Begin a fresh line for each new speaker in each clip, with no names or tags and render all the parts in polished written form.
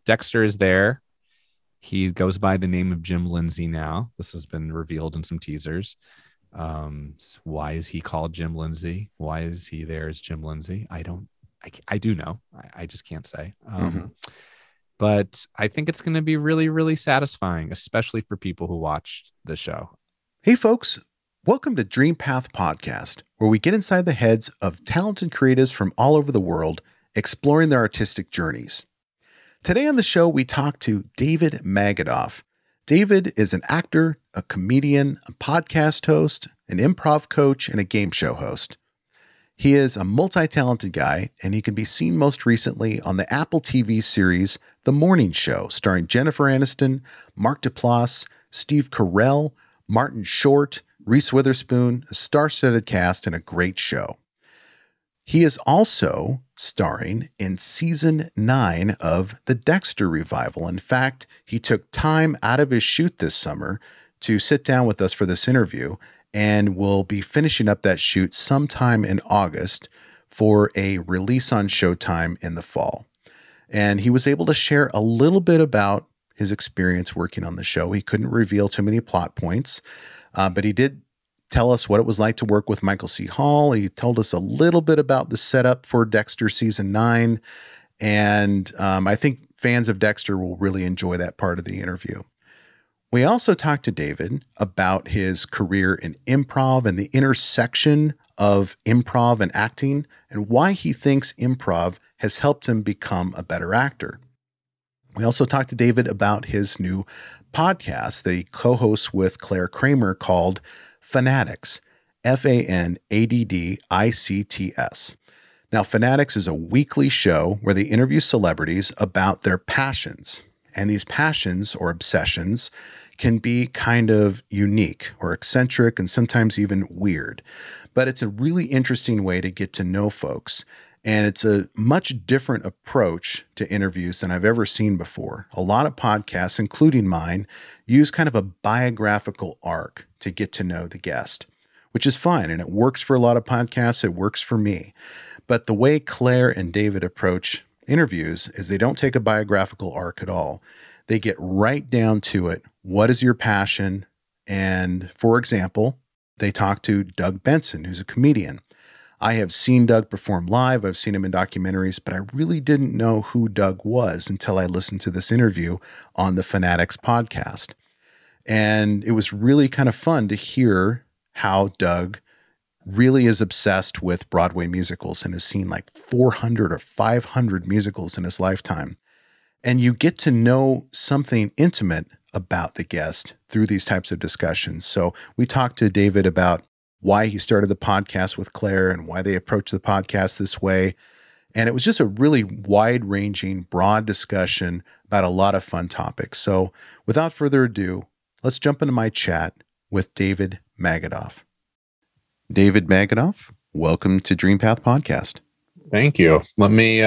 Dexter is there. He goes by the name of Jim Lindsay now. This has been revealed in some teasers. Why is he called Jim Lindsay? Why is he there as Jim Lindsay? I do know. I just can't say. But I think it's going to be really, really satisfying, especially for people who watched the show.
Hey, folks. Welcome to Dream Path Podcast, where we get inside the heads of talented creatives from all over the world, exploring their artistic journeys. Today on the show, we talk to David Magidoff. David is an actor, a comedian, a podcast host, an improv coach, and a game show host. He is a multi-talented guy, and he can be seen most recently on the Apple TV series The Morning Show, starring Jennifer Aniston, Mark Duplass, Steve Carrell, Martin Short, Reese Witherspoon, a star-studded cast, and a great show. He is also starring in season 9 of the Dexter revival. In fact, he took time out of his shoot this summer to sit down with us for this interview, and will be finishing up that shoot sometime in August for a release on Showtime in the fall. And he was able to share a little bit about his experience working on the show. He couldn't reveal too many plot points, but he did tell us what it was like to work with Michael C. Hall. He told us a little bit about the setup for Dexter season 9. And I think fans of Dexter will really enjoy that part of the interview. We also talked to David about his career in improv and the intersection of improv and acting, and why he thinks improv has helped him become a better actor. We also talked to David about his new podcast that he co-hosts with Claire Kramer called Fanaddicts, Fanaddicts. Now, Fanaddicts is a weekly show where they interview celebrities about their passions. And these passions or obsessions can be kind of unique or eccentric and sometimes even weird. But it's a really interesting way to get to know folks. And it's a much different approach to interviews than I've ever seen before. A lot of podcasts, including mine, use kind of a biographical arc to get to know the guest, which is fine. And it works for a lot of podcasts. It works for me. But the way Claire and David approach interviews is they don't take a biographical arc at all. They get right down to it. What is your passion? And for example, they talk to Doug Benson, who's a comedian. I have seen Doug perform live. I've seen him in documentaries, but I really didn't know who Doug was until I listened to this interview on the Fanaddicts podcast. And it was really kind of fun to hear how Doug really is obsessed with Broadway musicals and has seen like 400 or 500 musicals in his lifetime. And you get to know something intimate about the guest through these types of discussions. So we talked to David about why he started the podcast with Claire and why they approach the podcast this way. And it was just a really wide-ranging, broad discussion about a lot of fun topics. So without further ado, let's jump into my chat with David Magidoff. David Magidoff, welcome to Dream Path Podcast.
Thank you. Let me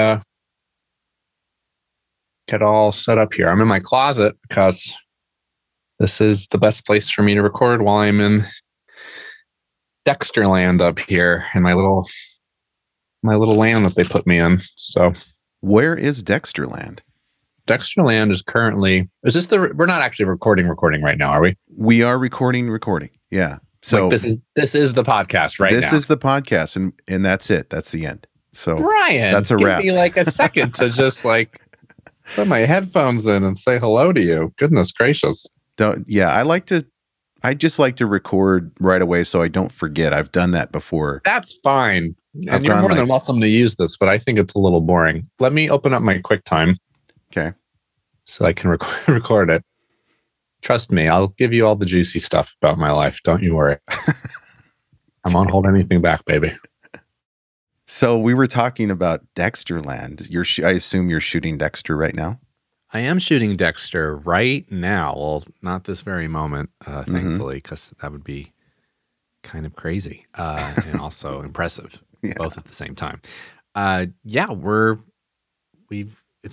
get all set up here. I'm in my closet because this is the best place for me to record while I'm in Dexter land up here in my little land that they put me in. So
where is Dexter land?
Dexter land is currently, we're not actually recording right now, are we?
We are recording. Yeah. So
like this is the podcast right now.
This is the podcast and that's it. That's the end. So
Brian,
that's a wrap.
Give me like a second to just like put my headphones in and say hello to you. Goodness gracious.
I just like to record right away so I don't forget. I've done that before.
That's fine. And you're more than welcome to use this, but I think it's a little boring. Let me open up my QuickTime.
Okay.
So I can record it. Trust me, I'll give you all the juicy stuff about my life. Don't you worry. I won't hold anything back, baby.
So we were talking about Dexterland. I assume you're shooting Dexter right now?
I am shooting Dexter right now. Well, not this very moment, thankfully, because that would be kind of crazy and also impressive, both at the same time. It's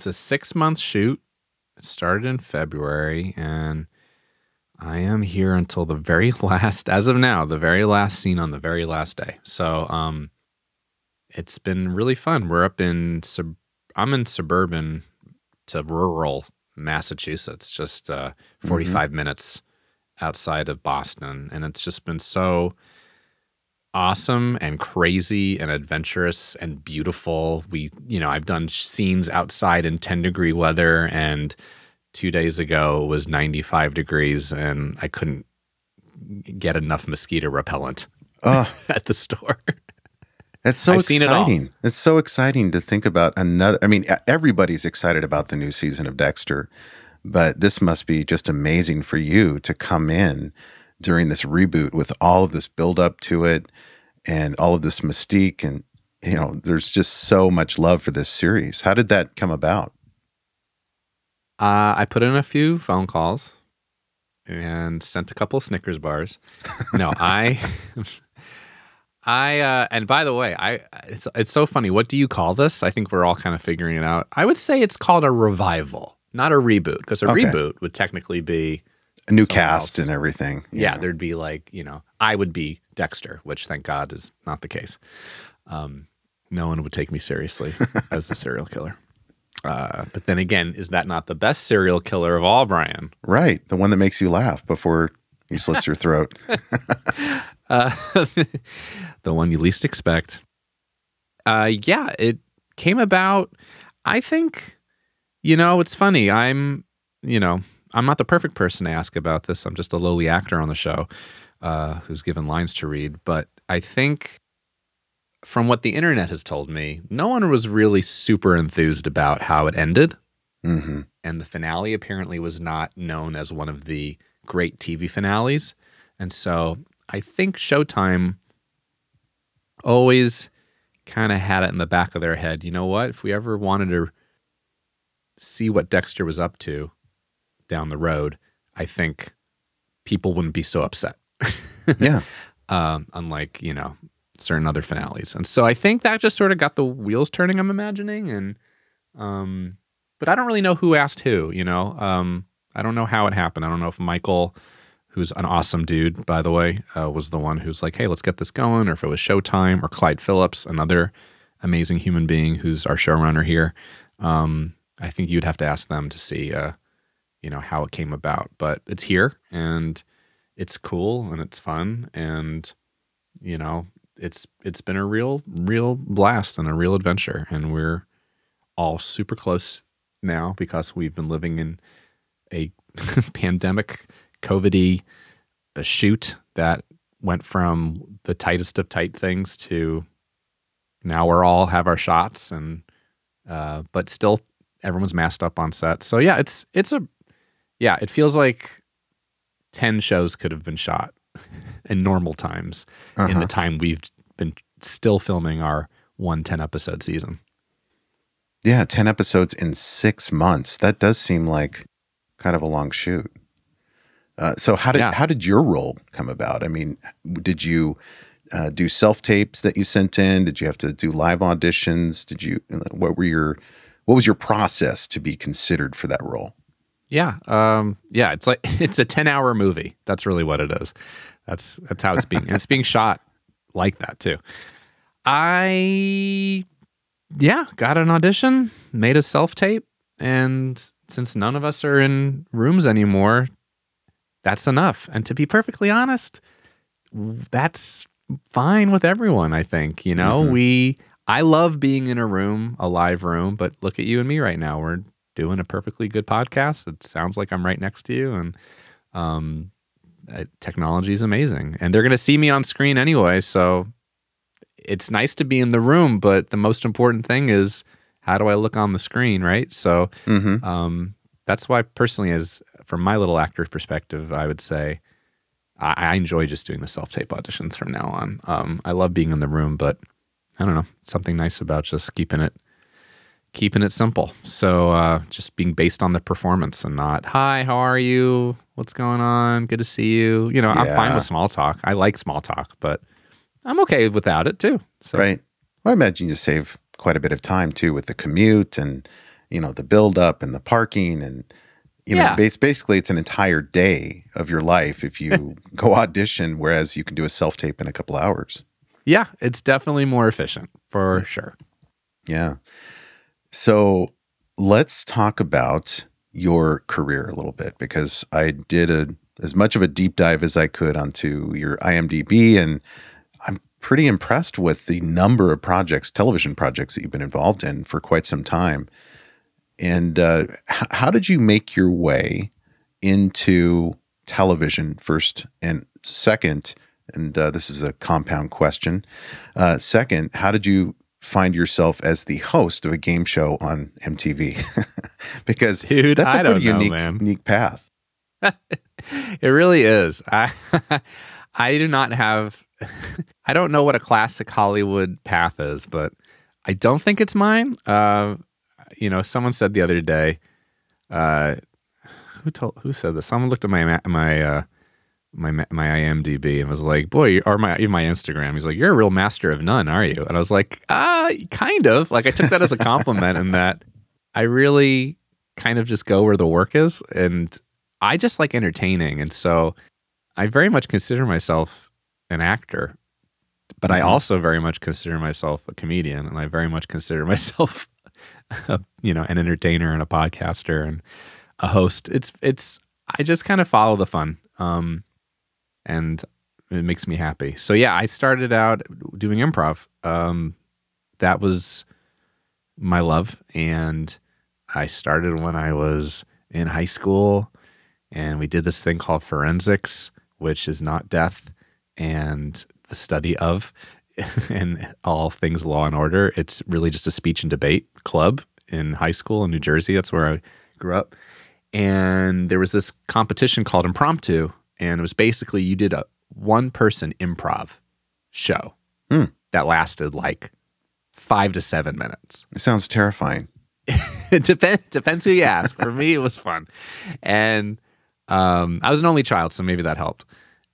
a 6-month shoot. It started in February, and I am here until the very last, as of now, the very last scene on the very last day. So it's been really fun. We're up in, I'm in suburban to rural Massachusetts, just 45 minutes outside of Boston. And it's just been so awesome and crazy and adventurous and beautiful. I've done scenes outside in 10-degree weather, and 2 days ago was 95 degrees, and I couldn't get enough mosquito repellent at the store.
That's so
I've seen it all.
exciting. It's so exciting to think about another. I mean, everybody's excited about the new season of Dexter, but this must be just amazing for you to come in during this reboot with all of this build up to it and all of this mystique. And, there's just so much love for this series. How did that come about?
I put in a few phone calls and sent a couple of Snickers bars. No, and by the way, it's so funny. What do you call this? I think we're all kind of figuring it out. I would say it's called a revival, not a reboot, because a reboot would technically be
a new cast and everything.
Yeah, there'd be like, I would be Dexter, which thank God is not the case. No one would take me seriously as a serial killer. But then again, is that not the best serial killer of all, Brian?
Right. The one that makes you laugh before he slits your throat.
The one you least expect. Yeah, it came about. I think, it's funny. I'm not the perfect person to ask about this. I'm just a lowly actor on the show who's given lines to read. But I think from what the internet has told me, no one was really super enthused about how it ended.
Mm-hmm.
And the finale apparently was not known as one of the great TV finales. And so I think Showtime always kind of had it in the back of their head. You know what? If we ever wanted to see what Dexter was up to down the road, I think people wouldn't be so upset.
Yeah.
Unlike, certain other finales. And so I think that just sort of got the wheels turning, I'm imagining. And, but I don't really know who asked who, I don't know how it happened. I don't know if Michael, who's an awesome dude, by the way, was the one who's like, hey, let's get this going, or if it was Showtime, or Clyde Phillips, another amazing human being who's our showrunner here. I think you'd have to ask them to see, how it came about. But it's here, and it's cool, and it's fun, and, it's been a real blast and a real adventure, and we're all super close now because we've been living in a pandemic COVID-y shoot that went from the tightest of tight things to now we're all have our shots, and but still everyone's masked up on set. So yeah, it feels like 10 shows could have been shot in normal times in the time we've been still filming our 10 episode season.
Yeah, 10 episodes in 6 months. That does seem like kind of a long shoot. So how did your role come about? I mean, did you do self-tapes that you sent in? Did you have to do live auditions? What was your process to be considered for that role?
Yeah. It's like, it's a 10-hour movie. That's really what it is. That's how it's being, and it's being shot like that too. I got an audition, made a self-tape, and since none of us are in rooms anymore, that's enough. And to be perfectly honest, that's fine with everyone, I think. I love being in a room, a live room, but look at you and me right now. We're doing a perfectly good podcast. It sounds like I'm right next to you, and technology is amazing. And they're going to see me on screen anyway, so it's nice to be in the room, but the most important thing is, how do I look on the screen, right? So that's why personally, from my little actor's perspective, I would say I enjoy just doing the self-tape auditions from now on. I love being in the room, but I don't know, something nice about just keeping it simple. So just being based on the performance and not, hi, how are you? What's going on? Good to see you. I'm fine with small talk. I like small talk, but I'm okay without it too. So.
Right. Well, I imagine you save quite a bit of time too with the commute and, the build up and the parking and, basically it's an entire day of your life if you go audition, whereas you can do a self-tape in a couple hours.
Yeah, it's definitely more efficient for sure.
Yeah. So let's talk about your career a little bit, because I did as much of a deep dive as I could onto your IMDb, and I'm pretty impressed with the number of projects, television projects that you've been involved in for quite some time. And how did you make your way into television first and second? And this is a compound question. Second, how did you find yourself as the host of a game show on MTV? Because
Dude,
that's a pretty
unique
path.
It really is. I do not have, I don't know what a classic Hollywood path is, but I don't think it's mine. Someone said the other day, who said this? Someone looked at my IMDb and was like, boy, or my Instagram. He's like, you're a real master of none, are you? And I was like, kind of. Like, I took that as a compliment in that I really kind of just go where the work is. And I just like entertaining. And so I very much consider myself an actor, but I also very much consider myself a comedian. And I very much consider myself, an entertainer and a podcaster and a host. I just kind of follow the fun. And it makes me happy. So yeah, I started out doing improv. That was my love. And I started when I was in high school, and we did this thing called forensics, which is not death and the study of and all things law and order. It's really just a speech and debate club in high school in New Jersey. That's where I grew up. And there was this competition called Impromptu. And it was basically you did a one-person improv show that lasted like 5 to 7 minutes.
It sounds terrifying.
It depends who you ask. For me, it was fun. And I was an only child, so maybe that helped.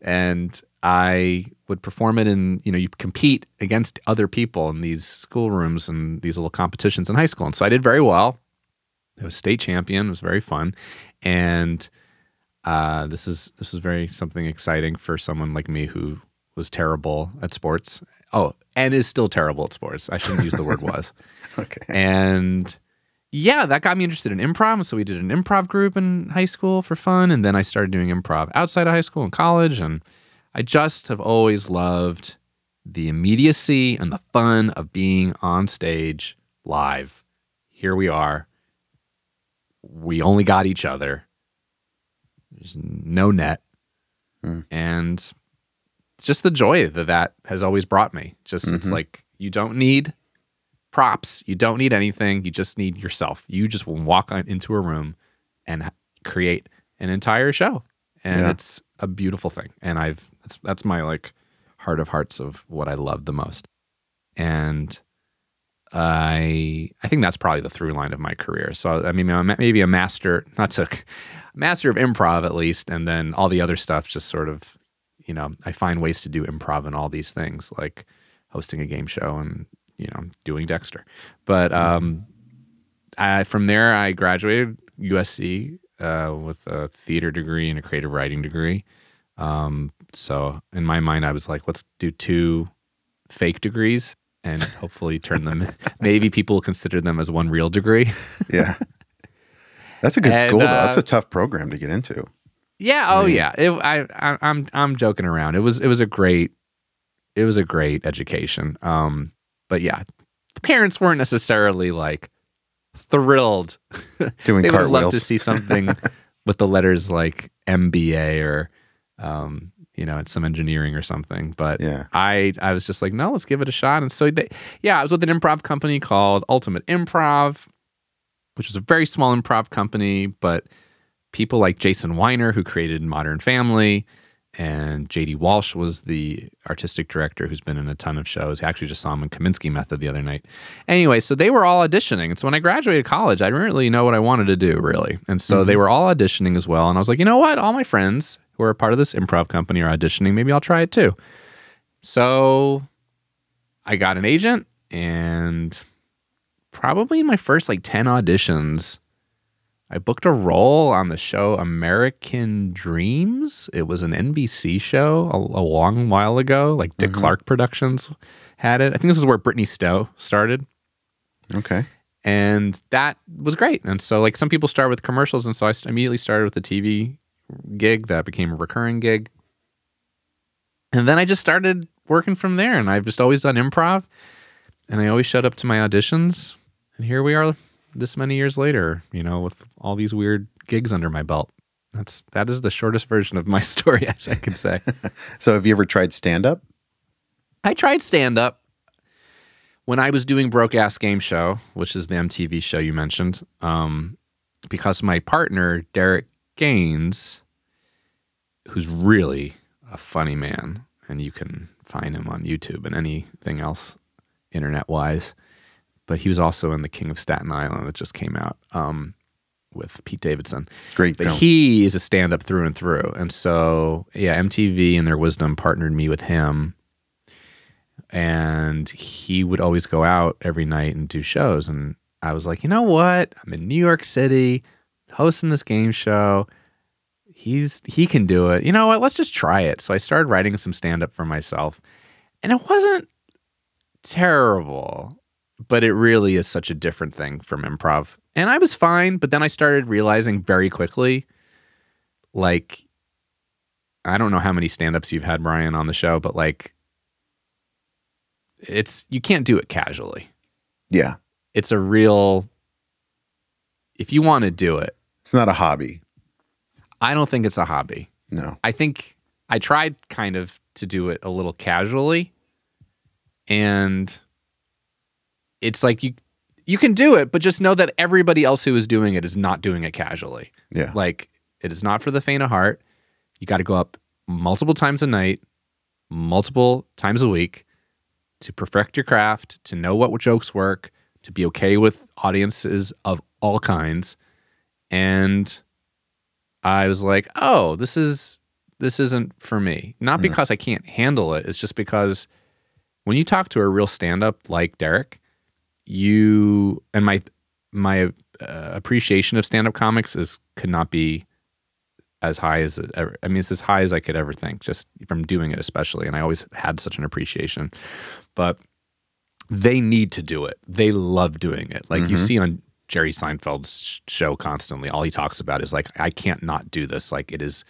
And I would perform it in, you compete against other people in these schoolrooms and these little competitions in high school. And so I did very well. I was state champion. It was very fun. And this is very something exciting for someone like me who was terrible at sports. Oh, and is still terrible at sports. I shouldn't use the word was.
Okay.
And yeah, that got me interested in improv. So we did an improv group in high school for fun. And then I started doing improv outside of high school and college. And I just have always loved the immediacy and the fun of being on stage live. Here we are. We only got each other. There's no net. And it's just the joy that has always brought me. Just It's like, you don't need props. You don't need anything. You just need yourself. You just will walk into a room and create an entire show. And it's a beautiful thing. And that's my like heart of hearts of what I love the most. And I think that's probably the through line of my career. So I mean, maybe a master of improv at least, and then all the other stuff just sort of, I find ways to do improv in all these things, like hosting a game show and doing Dexter. But from there, I graduated USC with a theater degree and a creative writing degree. So in my mind, I was like, let's do 2 fake degrees and hopefully turn them. Maybe people consider them as one real degree.
Yeah, that's a good school though. That's a tough program to get into.
Yeah. Oh yeah. I'm joking around. It was a great education. But yeah, the parents weren't necessarily like thrilled.
Doing
they would have loved
cartwheels.
to see something with the letters like MBA or it's some engineering or something. But
yeah,
I was just like, no, let's give it a shot. And so I was with an improv company called Ultimate Improv, which was a very small improv company, but people like Jason Weiner, who created Modern Family, and J.D. Walsh was the artistic director who's been in a ton of shows. I actually just saw him in Kaminsky Method the other night. Anyway, so they were all auditioning. And so when I graduated college, I didn't really know what I wanted to do, really. And so they were all auditioning as well. And I was like, you know what? All my friends who are a part of this improv company are auditioning. Maybe I'll try it too. So I got an agent, and probably in my first 10 auditions, I booked a role on the show American Dreams. It was an NBC show a long while ago. Dick Clark Productions had it. I think this is where Brittany Stowe started.
Okay.
And that was great. And so like some people start with commercials. And so I immediately started with a TV gig that became a recurring gig. And then I just started working from there. And I've just always done improv. And I always showed up to my auditions. And here we are this many years later, you know, with all these weird gigs under my belt. That is the shortest version of my story, as I could say.
So have you ever tried stand-up?
I tried stand-up when I was doing Broke A Gameshow, which is the MTV show you mentioned, because my partner, Derek Gaines, who's really a funny man, and you can find him on YouTube and anything else internet-wise, but he was also in The King of Staten Island that just came out with Pete Davidson.
Great film.
But he is a stand-up through and through. And so, yeah, MTV in their wisdom partnered me with him. And he would always go out every night and do shows. And I was like, you know what? I'm in New York City hosting this game show. He can do it. You know what? Let's just try it. So I started writing some stand-up for myself. And it wasn't terrible, but it really is such a different thing from improv. And I was fine, but then I started realizing very quickly, like, I don't know how many stand-ups you've had, Brian, on the show, but like, you can't do it casually.
Yeah.
It's a real, if you want to do it.
It's not a hobby.
I don't think it's a hobby.
No.
I think I tried kind of to do it a little casually, and it's like you can do it, but just know that everybody else who is doing it is not doing it casually.
Yeah.
Like, it is not for the faint of heart. You got to go up multiple times a night, multiple times a week to perfect your craft, to know what jokes work, to be okay with audiences of all kinds. And I was like, oh, this isn't for me. Not because I can't handle it. It's just because when you talk to a real stand-up like Derek, and my appreciation of stand-up comics could not be as high as it ever. I mean, it's as high as I could ever think, just from doing it, especially. And I always had such an appreciation. But they need to do it. They love doing it. Like you see on Jerry Seinfeld's show constantly, all he talks about is like, I can't not do this. Like, it is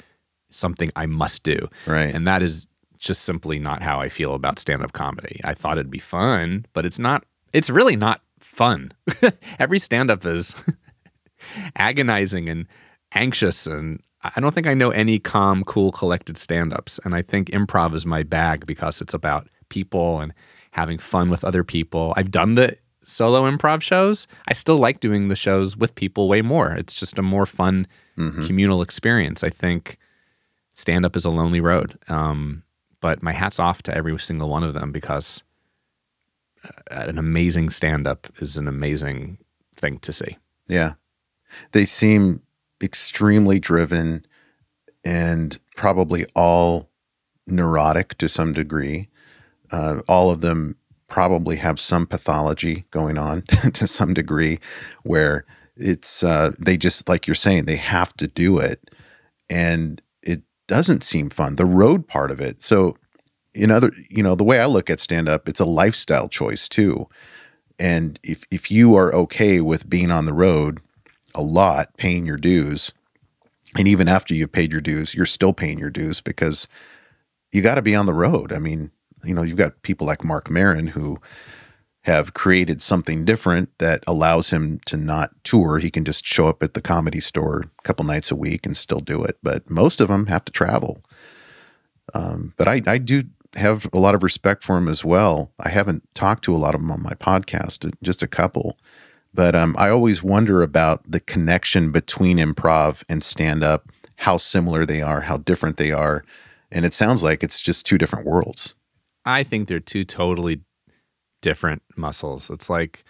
something I must do.
Right.
And that is just simply not how I feel about stand-up comedy. I thought it'd be fun, but it's not. It's really not fun. Every stand-up is agonizing and anxious, and I don't think I know any calm, cool, collected stand-ups. And I think improv is my bag because it's about people and having fun with other people. I've done the solo improv shows. I still like doing the shows with people way more. It's just a more fun communal experience. I think stand-up is a lonely road. But my hat's off to every single one of them, because an amazing stand-up is an amazing thing to see.
Yeah. They seem extremely driven and probably all neurotic to some degree. All of them probably have some pathology going on to some degree, where it's they just, like you're saying, they have to do it, and it doesn't seem fun, the road part of it. So the way I look at stand-up, it's a lifestyle choice too. And if you are okay with being on the road a lot, paying your dues, and even after you've paid your dues, you're still paying your dues because you got to be on the road. I mean, you've got people like Mark Maron who have created something different that allows him to not tour. He can just show up at the Comedy Store a couple nights a week and still do it. But most of them have to travel. But I do have a lot of respect for him as well. I haven't talked to a lot of them on my podcast, just a couple. But I always wonder about the connection between improv and stand-up, how similar they are, how different they are. And it sounds like it's just two different worlds.
I think they're two totally different muscles. It's like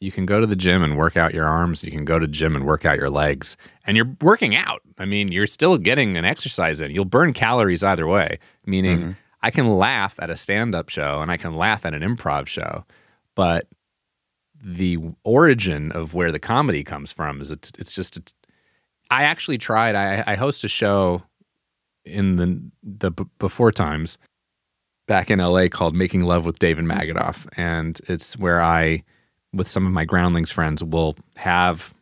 you can go to the gym and work out your arms. You can go to the gym and work out your legs. And you're working out. I mean, you're still getting an exercise in. You'll burn calories either way, meaning I can laugh at a stand-up show and I can laugh at an improv show. But the origin of where the comedy comes from is I actually tried. I host a show in the before times back in LA called Making Love with David Magidoff. And it's where I with some of my Groundlings friends, will have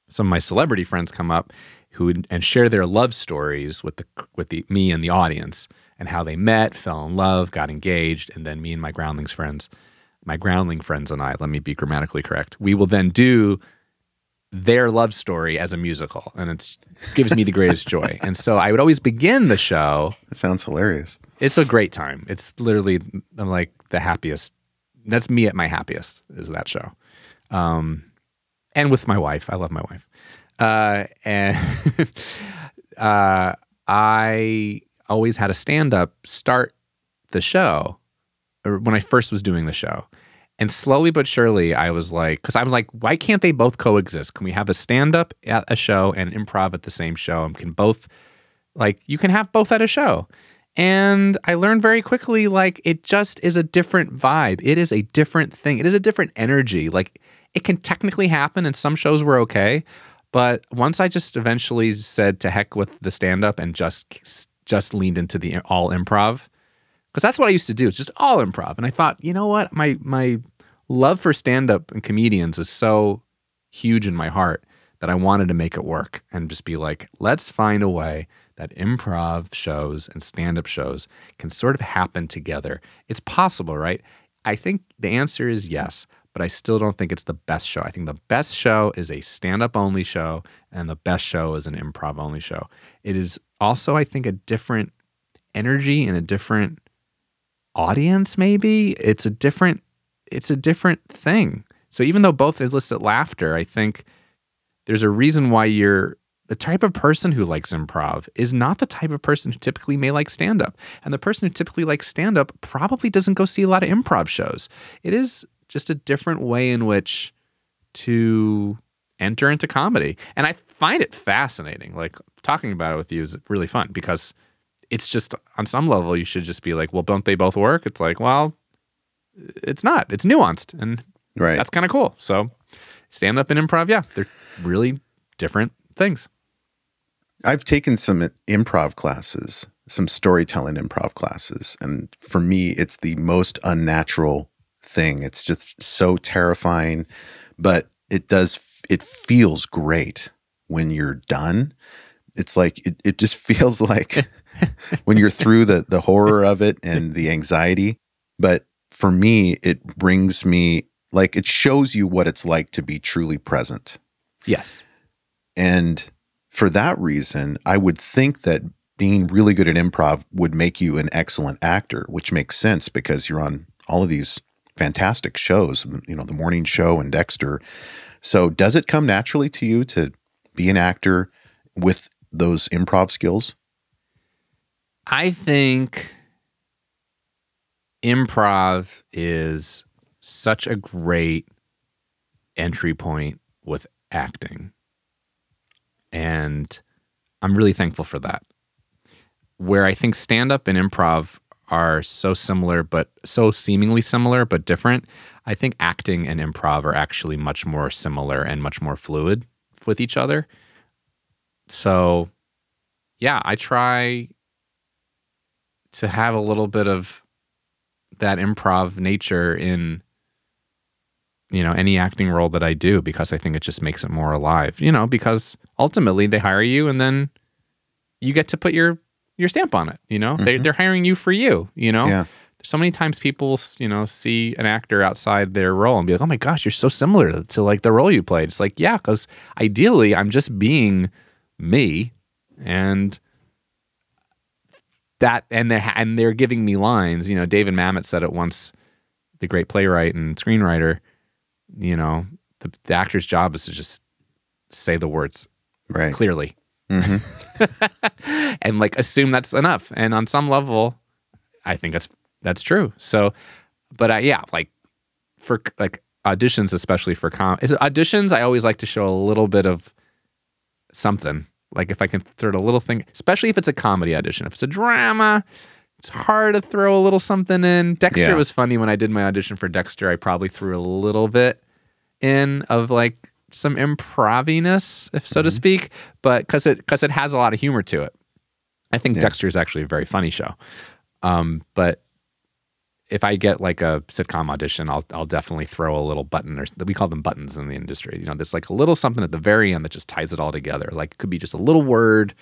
some of my celebrity friends come up and share their love stories with me and the audience, and how they met, fell in love, got engaged, and then me and my Groundling friends and I, let me be grammatically correct, we will then do their love story as a musical, and it gives me the greatest joy. And so I would always begin the show.
That sounds hilarious.
It's a great time. It's literally, I'm like the happiest. That's me at my happiest, is that show. And with my wife. I love my wife. And I always had a stand-up start the show, or when I first was doing the show. And slowly but surely, I was like, why can't they both coexist? Can we have a stand-up at a show and improv at the same show? And you can have both at a show. And I learned very quickly, it just is a different vibe. It is a different thing. It is a different energy. It can technically happen, and some shows were okay. But once I just eventually said to heck with the stand-up and just leaned into the all improv, because that's what I used to do. It's just all improv. And I thought, you know what? My love for stand-up and comedians is so huge in my heart that I wanted to make it work and just be like, let's find a way that improv shows and stand-up shows can sort of happen together. It's possible, right? I think the answer is yes, but I still don't think it's the best show. I think the best show is a stand-up only show, and the best show is an improv only show. It is also, I think, a different energy and a different audience, maybe. It's a different thing. So even though both elicit laughter, I think there's a reason why the type of person who likes improv is not the type of person who typically may like stand-up. And the person who typically likes stand-up probably doesn't go see a lot of improv shows. It is just a different way in which to enter into comedy. And I find it fascinating. Talking about it with you is really fun, because it's just, on some level, you should just be like, well, don't they both work? It's like, well, it's not. It's nuanced. And that's kind of cool. So stand-up and improv, yeah, they're really different things.
I've taken some improv classes, some storytelling improv classes. And for me, it's the most unnatural thing. It's just so terrifying, but it feels great when you're done. It's like, it just feels like when you're through the horror of it and the anxiety. But for me, it brings me, it shows you what it's like to be truly present.
Yes.
And for that reason, I would think that being really good at improv would make you an excellent actor, which makes sense because you're on all of these fantastic shows, the morning show and Dexter. So does it come naturally to you to be an actor with those improv skills?
I think improv is such a great entry point with acting. And I'm really thankful for that. Where I think stand-up and improv are so similar, but so seemingly similar, but different, I think acting and improv are actually much more similar and much more fluid with each other. So, yeah, I try to have a little bit of that improv nature in, any acting role that I do, because I think it just makes it more alive, because ultimately they hire you and then you get to put your stamp on it, Mm-hmm. They're hiring you for you, Yeah. So many times people, see an actor outside their role and be like, oh my gosh, you're so similar to the role you played. It's like, yeah, because ideally I'm just being me, and they're giving me lines. David Mamet said it once, the great playwright and screenwriter, the actor's job is to just say the words clearly. Mm-hmm. And assume that's enough. And on some level, I think that's true. So, but for auditions, especially for auditions, I always like to show a little bit of something. If I can throw a little thing, especially if it's a comedy audition. If it's a drama, it's hard to throw a little something in. Dexter was funny. When I did my audition for Dexter, I probably threw a little bit in of some improviness, if so to speak, but because it has a lot of humor to it. I think Dexter is actually a very funny show. But if I get like a sitcom audition, I'll definitely throw a little button, or we call them buttons in the industry. You know, there's like a little something at the very end that just ties it all together. Like it could be just a little word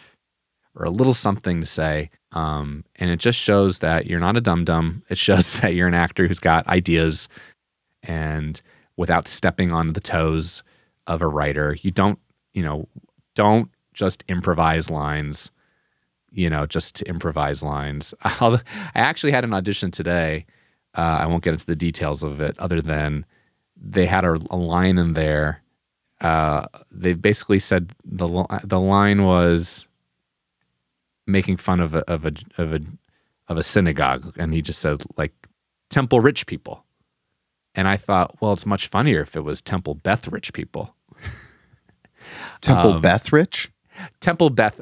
or a little something to say. And it just shows that you're not a dum-dum. It shows that you're an actor who's got ideas, and without stepping on the toes of a writer, you don't just improvise lines, just to improvise lines. I actually had an audition today. I won't get into the details of it other than they had a line in there. They basically said the line was making fun of a synagogue, and he just said like temple rich people. And I thought, well, it's much funnier if it was Temple Beth rich people.
Temple Beth rich?
Temple Beth.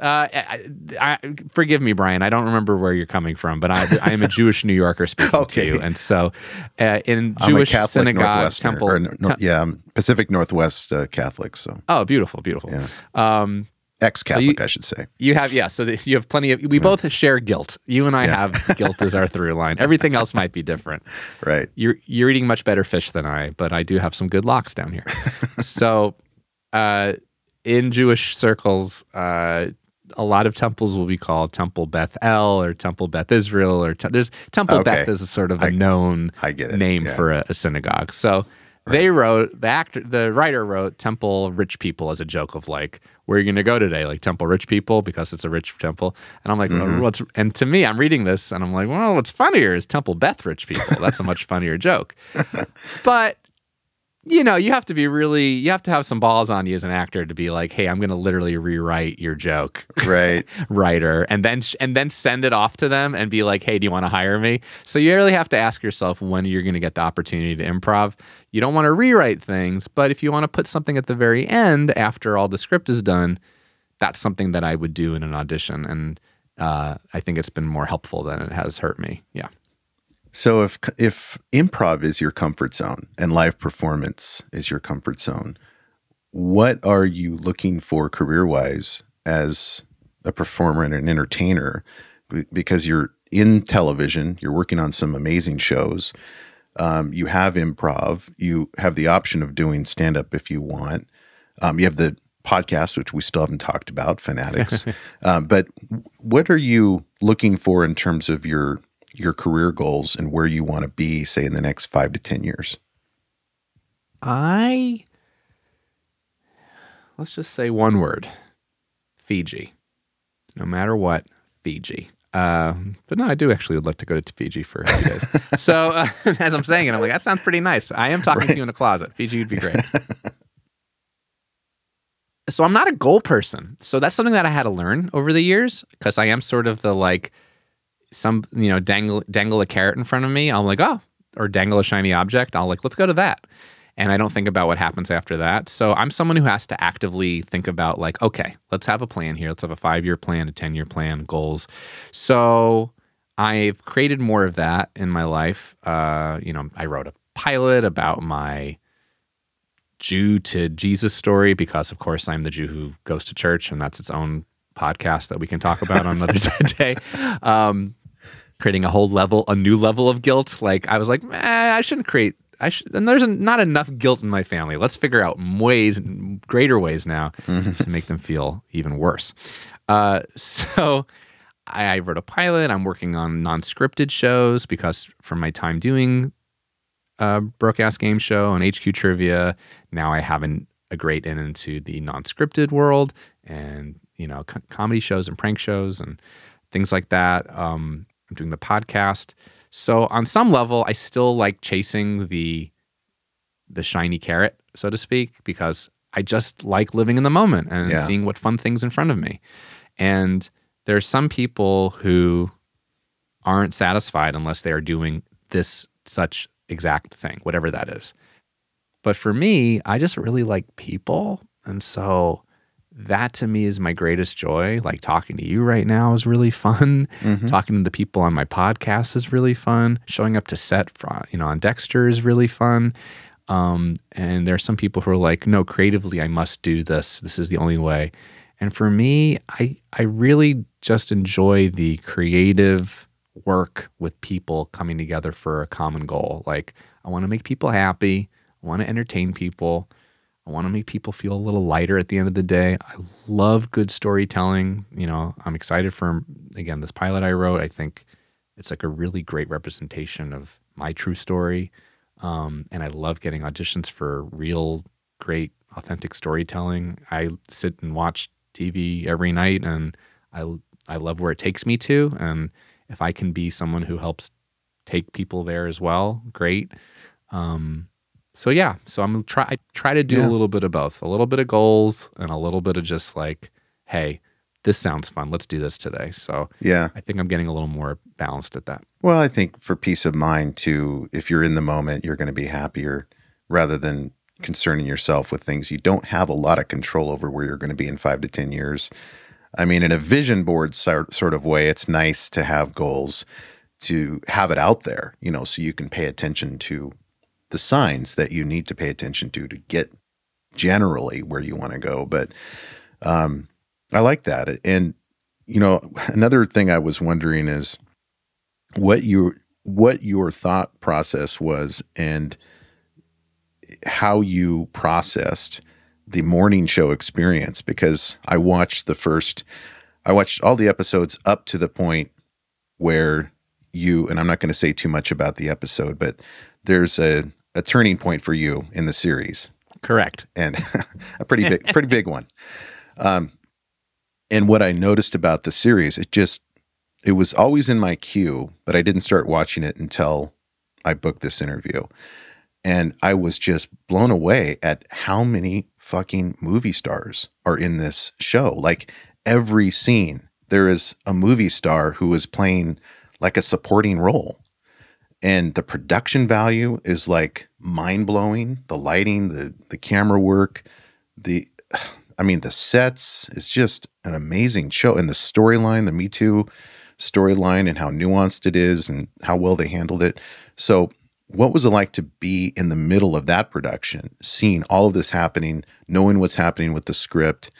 Forgive me, Brian. I don't remember where you're coming from, but I am a Jewish New Yorker speaking to you. And so in Jewish synagogue, temple.
Pacific Northwest Catholic. So.
Oh, beautiful, beautiful.
Yeah. Ex-Catholic, I should say.
You have, you have plenty of, we both share guilt. You and I have guilt as our through line. Everything else might be different.
Right.
You're eating much better fish than I, but I do have some good locks down here. So in Jewish circles, a lot of temples will be called Temple Beth El or Temple Beth Israel, or there's Temple Beth is a sort of a known name for a synagogue. So they wrote, the writer wrote Temple Rich People as a joke of like, where are you going to go today? Like Temple Rich People, because it's a rich temple. And I'm like, and to me, I'm reading this and I'm like, well, what's funnier is Temple Beth Rich People. That's a much funnier joke. But you have to have some balls on you as an actor to be like, hey, I'm going to literally rewrite your joke.
Right.
Writer. And then send it off to them and be like, hey, do you want to hire me? So you really have to ask yourself when you're going to get the opportunity to improv. You don't want to rewrite things, but if you want to put something at the very end after all the script is done, that's something that I would do in an audition. And I think it's been more helpful than it has hurt me. Yeah.
So if improv is your comfort zone and live performance is your comfort zone, what are you looking for career-wise as a performer and an entertainer? Because you're in television, you're working on some amazing shows, you have improv, you have the option of doing stand-up if you want, you have the podcast, which we still haven't talked about, Fanaddicts. But what are you looking for in terms of your career goals and where you want to be, say, in the next 5 to 10 years?
Let's just say one word: Fiji. No matter what, Fiji. But no, I do actually would like to go to Fiji for a few days. So as I'm saying it, I'm like, that sounds pretty nice. I am talking to you in a closet. Fiji would be great. So I'm not a goal person. So that's something that I had to learn over the years, because I am sort of the like, dangle a carrot in front of me, I'm like, oh, or dangle a shiny object, I'll like, let's go to that. And I don't think about what happens after that. So I'm someone who has to actively think about like, okay, let's have a plan here. Let's have a 5-year plan, a 10-year plan, goals. So I've created more of that in my life. I wrote a pilot about my Jew to Jesus story, because of course I'm the Jew who goes to church, and that's its own podcast that we can talk about on another day. Creating a new level of guilt. Like I was like, and there's not enough guilt in my family. Let's figure out greater ways now to make them feel even worse. So I wrote a pilot. I'm working on non-scripted shows, because from my time doing Broke A Gameshow and HQ Trivia, now I have a great into the non-scripted world, and comedy shows and prank shows and things like that. I'm doing the podcast. So on some level, I still like chasing the shiny carrot, so to speak, because I just like living in the moment and seeing what fun things in front of me. And there are some people who aren't satisfied unless they are doing this such exact thing, whatever that is. But for me, I just really like people. And so that to me is my greatest joy. Like talking to you right now is really fun. Talking to the people on my podcast is really fun. Showing up to set on Dexter is really fun. And there are some people who are like, no, creatively, I must do this. This is the only way. And for me, I really just enjoy the creative work with people coming together for a common goal. Like, I want to make people happy. I want to entertain people. I want to make people feel a little lighter at the end of the day. I love good storytelling. You know, I'm excited for, again, this pilot I wrote. I think it's like a really great representation of my true story. And I love getting auditions for real, great, authentic storytelling. I sit and watch TV every night, and I love where it takes me to. And if I can be someone who helps take people there as well, great. So yeah, so I try to do a little bit of both, a little bit of goals and a little bit of just like, hey, this sounds fun. Let's do this today. So
yeah,
I think I'm getting a little more balanced at that.
Well, I think for peace of mind too, if you're in the moment, you're going to be happier rather than concerning yourself with things you don't have a lot of control over where you're going to be in 5 to 10 years. I mean, in a vision board sort of way, it's nice to have goals, to have it out there, you know, so you can pay attention to the signs that you need to pay attention to get generally where you want to go. But I like that. And, you know, another thing I was wondering is what your thought process was and how you processed the morning show experience, because I watched all the episodes up to the point where and I'm not going to say too much about the episode, but there's a turning point for you in the series.
Correct.
And a pretty big one. And what I noticed about the series, it was always in my queue, but I didn't start watching it until I booked this interview. And I was just blown away at how many fucking movie stars are in this show. Like, every scene, there is a movie star who is playing like a supporting role. And the production value is like mind-blowing. The lighting, the camera work, the sets, it's just an amazing show. And the storyline, the Me Too storyline, and how nuanced it is and how well they handled it. So what was it like to be in the middle of that production, seeing all of this happening, knowing what's happening with the script,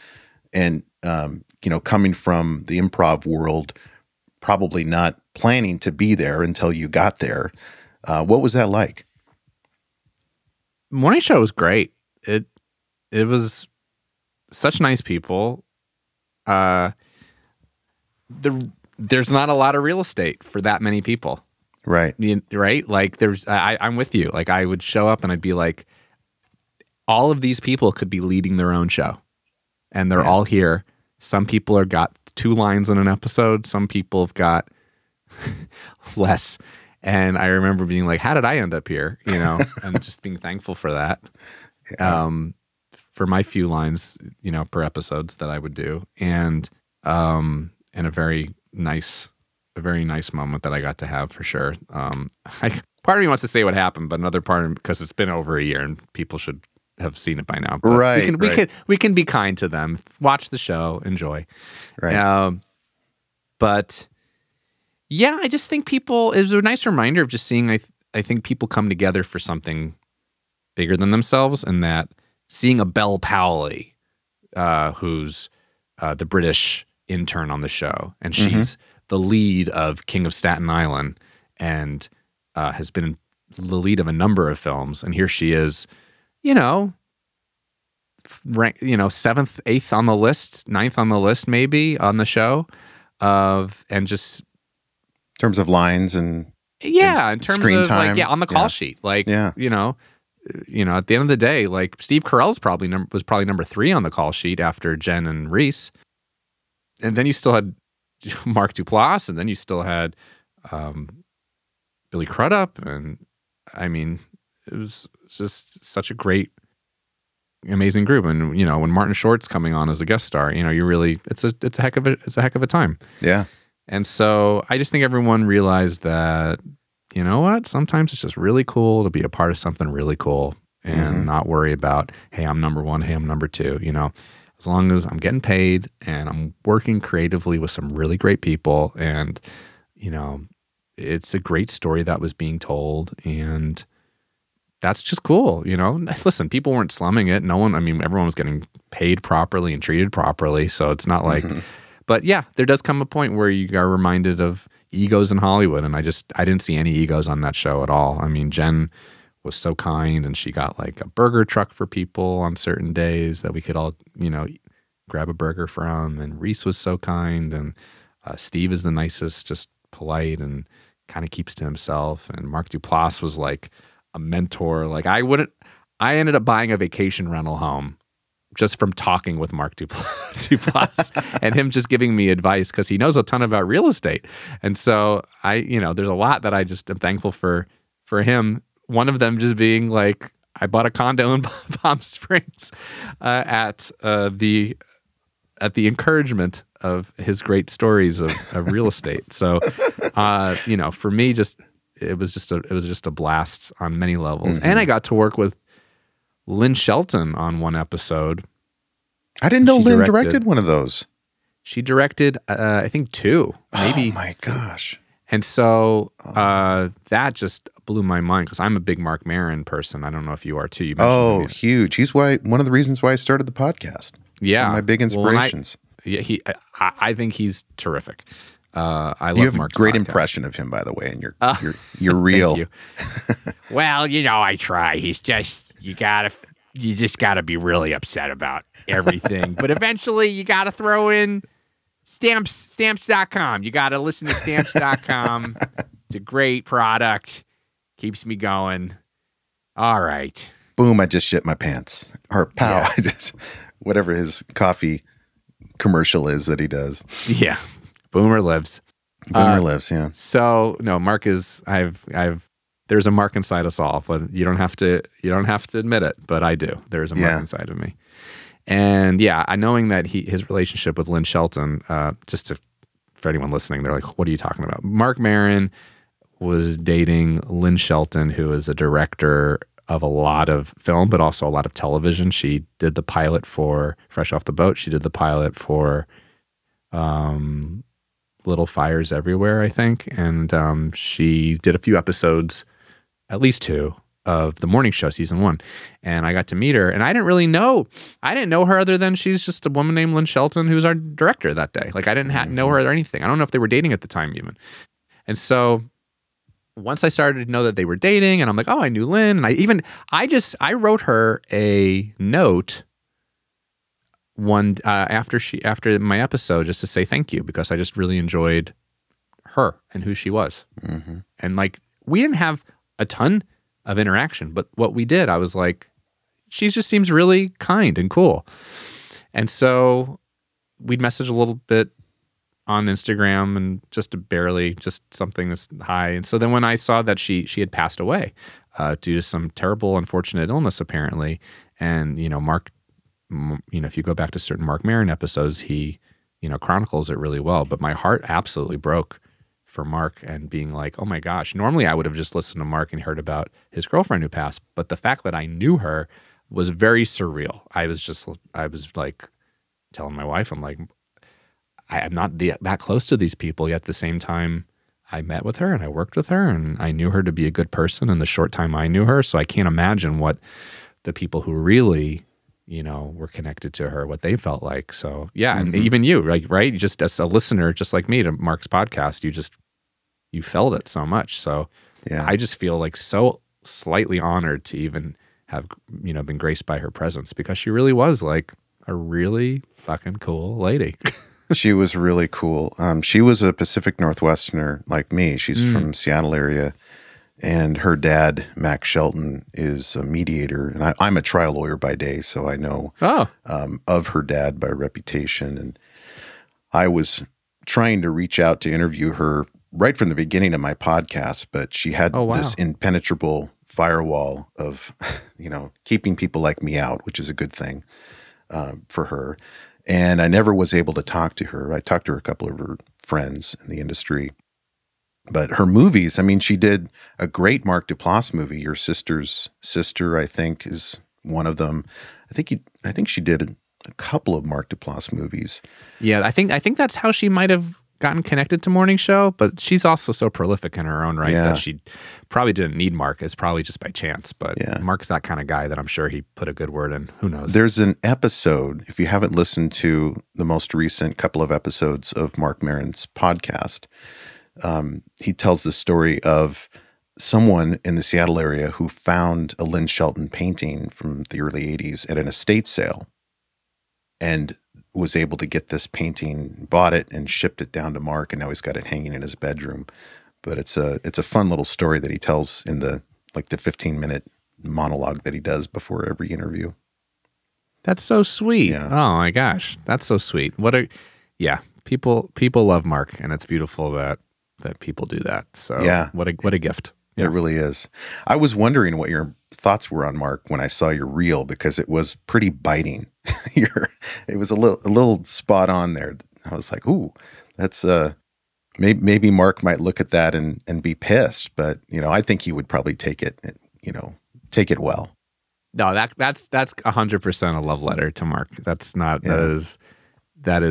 and, you know, coming from the improv world, probably not planning to be there until you got there. What was that like?
Morning show was great. It was such nice people. There's not a lot of real estate for that many people.
Right.
Right. Like, I'm with you. Like, I would show up and I'd be like, all of these people could be leading their own show, and they're all here. Some people have got 2 lines in an episode. Some people have got less. And I remember being like, how did I end up here? You know, and just being thankful for that. Yeah. For my few lines, you know, per episodes that I would do. And a very nice moment that I got to have, for sure. Part of me wants to say what happened, but another part, because it's been over a year and people should have seen it by now. But
right.
We can be kind to them. Watch the show, enjoy.
Right.
But yeah, I just think it was a nice reminder of just seeing, I think people come together for something bigger than themselves, and that seeing a Belle Powley, who's the British intern on the show, and she's the lead of King of Staten Island, and has been the lead of a number of films, and here she is, you know, rank, you know, 7th, 8th on the list, 9th on the list, maybe, on the show, and just
in terms of lines and
in terms
screen
of
time,
like, on the call sheet, like, you know, at the end of the day, like, Steve Carell's was probably number 3 on the call sheet after Jen and Reese, and then you still had Mark Duplass, and then you still had Billy Crudup, and I mean, it was just such a great, amazing group. And, you know, when Martin Short's coming on as a guest star, you know, it's a heck of a time.
Yeah.
And so I just think everyone realized that, you know what, sometimes it's just really cool to be a part of something really cool and not worry about, hey, I'm number 1, hey, I'm number 2, you know. As long as I'm getting paid and I'm working creatively with some really great people, and, you know, it's a great story that was being told, and that's just cool, you know. Listen, people weren't slumming it. Everyone was getting paid properly and treated properly, so it's not like, But yeah, there does come a point where you are reminded of egos in Hollywood. And I didn't see any egos on that show at all. I mean, Jen was so kind, and she got like a burger truck for people on certain days that we could all, grab a burger from. And Reese was so kind, and Steve is the nicest, just polite and kind of keeps to himself. And Mark Duplass was like a mentor. Like I ended up buying a vacation rental home just from talking with Mark Duplass and him just giving me advice, because he knows a ton about real estate. And so there's a lot that I just am thankful for him. One of them just being like, I bought a condo in Palm Springs at the encouragement of his great stories of real estate. So, for me, it was just a blast on many levels. And I got to work with Lynn Shelton on one episode.
I didn't know Lynn directed one of those.
She directed, I think 2, maybe.
Oh my gosh.
And so that just blew my mind, because I'm a big Mark Maron person. I don't know if you are too. You mentioned him.
Huge. He's one of the reasons why I started the podcast.
Yeah.
One of my big inspirations.
I think he's terrific. I love
you have
Mark's
a great
podcast.
impression of him, by the way, and you're real.
Thank you. Well, I try. He's just, you just gotta be really upset about everything. But eventually you gotta throw in stamps.com. You gotta listen to stamps.com. It's a great product. Keeps me going. All right.
Boom, I just shit my pants. Or pow,
Yeah.
I just, whatever his coffee commercial is that he does.
Yeah. Boomer lives.
Boomer lives, yeah.
So no, Mark is, there's a Mark inside us all, but you don't have to admit it, but I do. There's a Mark inside of me. And yeah, knowing that his relationship with Lynn Shelton, for anyone listening, they're like, what are you talking about? Mark Maron was dating Lynn Shelton, who is a director of a lot of film, but also a lot of television. She did the pilot for Fresh Off the Boat. She did the pilot for Little Fires Everywhere, I think. And she did a few episodes, at least 2, of The Morning Show, season 1. And I got to meet her, and I didn't know her other than she's just a woman named Lynn Shelton, who's our director that day. Like I didn't know her or anything. I don't know if they were dating at the time even. And so once I started to know that they were dating, and I'm like, oh, I knew Lynn. And I wrote her a note after my episode, just to say thank you, because I just really enjoyed her and who she was. Mm-hmm. And like, we didn't have a ton of interaction, but what we did, I was like, she just seems really kind and cool. And so we'd message a little bit on Instagram, and just something that's hi. And so then when I saw that she had passed away due to some terrible, unfortunate illness, apparently, and Mark, if you go back to certain Mark Maron episodes, he chronicles it really well. But my heart absolutely broke for Mark, and being like, oh my gosh, normally I would have just listened to Mark and heard about his girlfriend who passed, but the fact that I knew her was very surreal. I was like telling my wife, I'm like, I'm not that close to these people, yet at the same time I met with her and I worked with her, and I knew her to be a good person in the short time I knew her. So I can't imagine what the people who really, were connected to her, what they felt like. So yeah, and even you, right? Just as a listener, just like me, to Mark's podcast, you felt it so much. So yeah, I just feel like so slightly honored to even have, been graced by her presence, because she really was like a really fucking cool lady.
She was really cool. She was a Pacific Northwesterner like me. She's from Seattle area, and her dad, Max Shelton, is a mediator. And I'm a trial lawyer by day, so I know of her dad by reputation. And I was trying to reach out to interview her right from the beginning of my podcast, but she had this impenetrable firewall of, keeping people like me out, which is a good thing for her. And I never was able to talk to her. I talked to her, a couple of her friends in the industry. But her movies, I mean, she did a great Mark Duplass movie. Your Sister's Sister, I think, is one of them. I think she did a couple of Mark Duplass movies.
Yeah, I think that's how she might have gotten connected to morning show, but she's also so prolific in her own right
Yeah.
that she probably didn't need Mark. It's probably just by chance, but
Yeah.
Mark's that kind of guy that I'm sure he put a good word in. Who knows?
There's an episode, if you haven't listened to the most recent couple of episodes of Mark Maron's podcast, he tells the story of someone in the Seattle area who found a Lynn Shelton painting from the early 80s at an estate sale and was able to get this painting, bought it, and shipped it down to Mark, and now he's got it hanging in his bedroom. But it's a fun little story that he tells in the 15-minute monologue that he does before every interview.
That's so sweet.
Yeah.
Oh my gosh, that's so sweet. People love Mark, and it's beautiful that people do that. So
Yeah.
what a gift.
It really is. I was wondering what your thoughts were on Mark when I saw your reel, because it was pretty biting. It was a little spot on there. I was like, ooh, that's maybe Mark might look at that and be pissed, but I think he would probably take it well.
No, that's 100% a love letter to Mark. That's not
Yeah.
that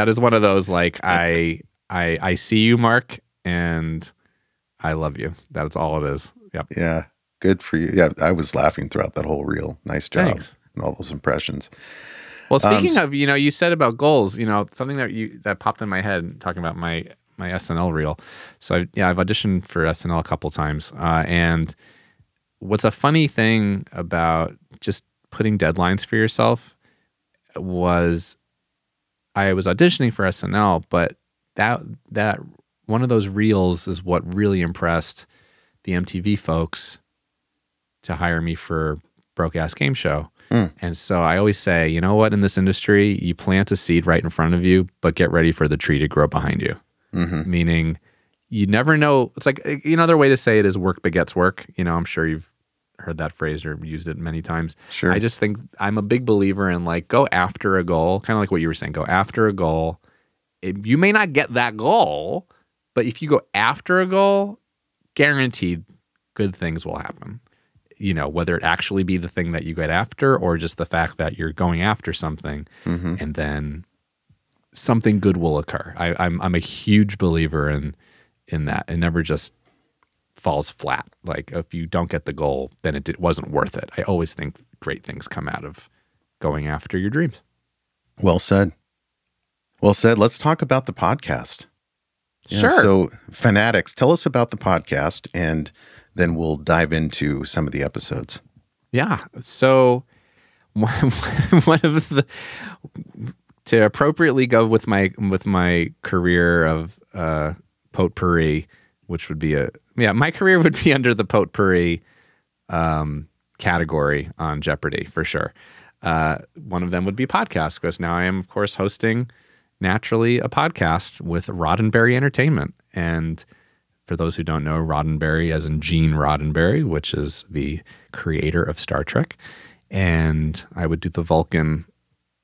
is one of those, like, I see you, Mark, and I love you. That's all it is. Yep.
Yeah. Good for you. Yeah. I was laughing throughout that whole reel. Nice job.
Thanks.
And all those impressions.
Well, speaking of, you said about goals, something that popped in my head talking about my SNL reel. So I've auditioned for SNL a couple times. And what's a funny thing about just putting deadlines for yourself was I was auditioning for SNL, but that one of those reels is what really impressed the MTV folks to hire me for Broke A Gameshow. And so I always say, you know what, in this industry, you plant a seed right in front of you, but get ready for the tree to grow behind you.
Mm-hmm.
Meaning you never know. It's like, another way to say it is work begets work. I'm sure you've heard that phrase or used it many times.
Sure.
I just think I'm a big believer in, like, go after a goal, kind of like what you were saying, go after a goal. You may not get that goal, but if you go after a goal, guaranteed good things will happen. Whether it actually be the thing that you get after or just the fact that you're going after something,
Mm-hmm.
and then something good will occur. I'm a huge believer in that. It never just falls flat. Like, if you don't get the goal, then it wasn't worth it. I always think great things come out of going after your dreams.
Well said. Well said. Let's talk about the podcast. Yeah,
Sure.
So, Fanaddicts, tell us about the podcast, and then we'll dive into some of the episodes.
Yeah. So one of the, to appropriately go with my career of potpourri, which would be my career would be under the potpourri category on Jeopardy for sure. One of them would be podcast, because now I am, of course, hosting naturally a podcast with Roddenberry Entertainment. And for those who don't know, Roddenberry, as in Gene Roddenberry, which is the creator of Star Trek. And I would do the Vulcan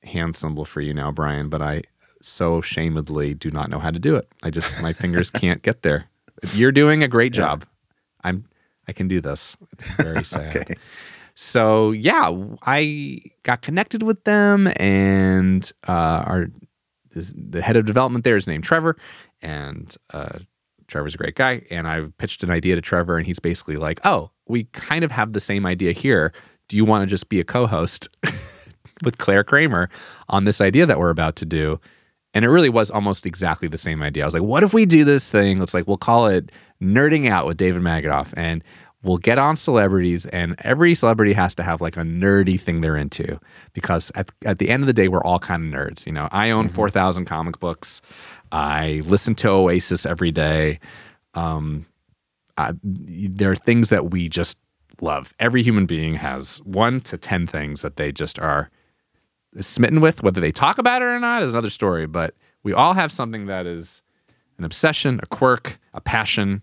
hand symbol for you now, Brian, but I so shamedly do not know how to do it. My fingers can't get there. You're doing a great job. I can do this. It's very sad.
Okay.
So yeah, I got connected with them, and the head of development there is named Trevor, and Trevor's a great guy. And I pitched an idea to Trevor, and he's basically like, oh, we kind of have the same idea here. Do you want to just be a co-host with Claire Kramer on this idea that we're about to do? And it really was almost exactly the same idea. I was like, what if we do this thing? We'll call it Nerding Out with David Magidoff, and we'll get on celebrities, and every celebrity has to have like a nerdy thing they're into, because at the end of the day, we're all kind of nerds. I own 4,000 comic books. I listen to Oasis every day. There are things that we just love. Every human being has 1 to 10 things that they just are smitten with. Whether they talk about it or not is another story, but we all have something that is an obsession, a quirk, a passion,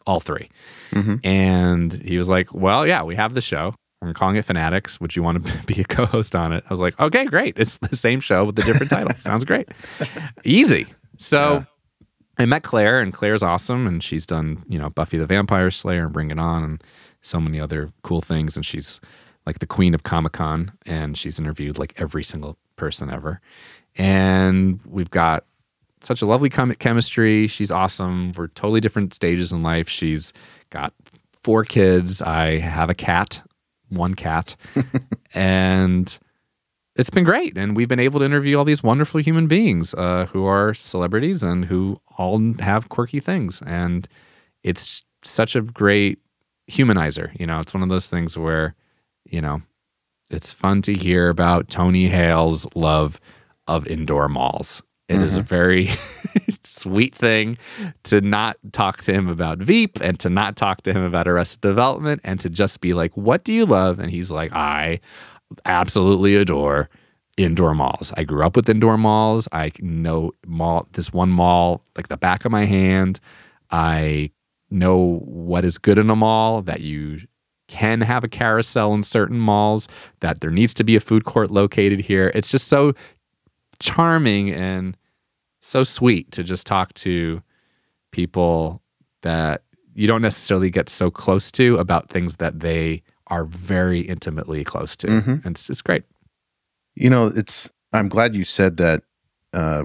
all three.
Mm-hmm.
And he was like, well, yeah, we have the show. We're calling it Fanaddicts. Would you want to be a co-host on it? I was like, okay, great. It's the same show with a different title. Sounds great. Easy. So I met Claire, and Claire's awesome. And she's done, Buffy the Vampire Slayer and Bring It On and so many other cool things. And she's like the queen of Comic-Con, and she's interviewed like every single person ever. And we've got such a lovely chemistry. She's awesome. We're totally different stages in life. She's got 4 kids. I have a cat, 1 cat, and it's been great. And we've been able to interview all these wonderful human beings who are celebrities and who all have quirky things. And it's such a great humanizer. You know, it's one of those things where, you know, it's fun to hear about Tony Hale's love of indoor malls. It is a very sweet thing to not talk to him about Veep and to not talk to him about Arrested Development and to just be like, what do you love? And he's like, I absolutely adore indoor malls. I grew up with indoor malls. I know this one mall like the back of my hand. I know what is good in a mall, that you can have a carousel in certain malls, that there needs to be a food court located here. It's just so charming and so sweet to just talk to people that you don't necessarily get so close to about things that they are very intimately close to. And it's just great.
You know, I'm glad you said that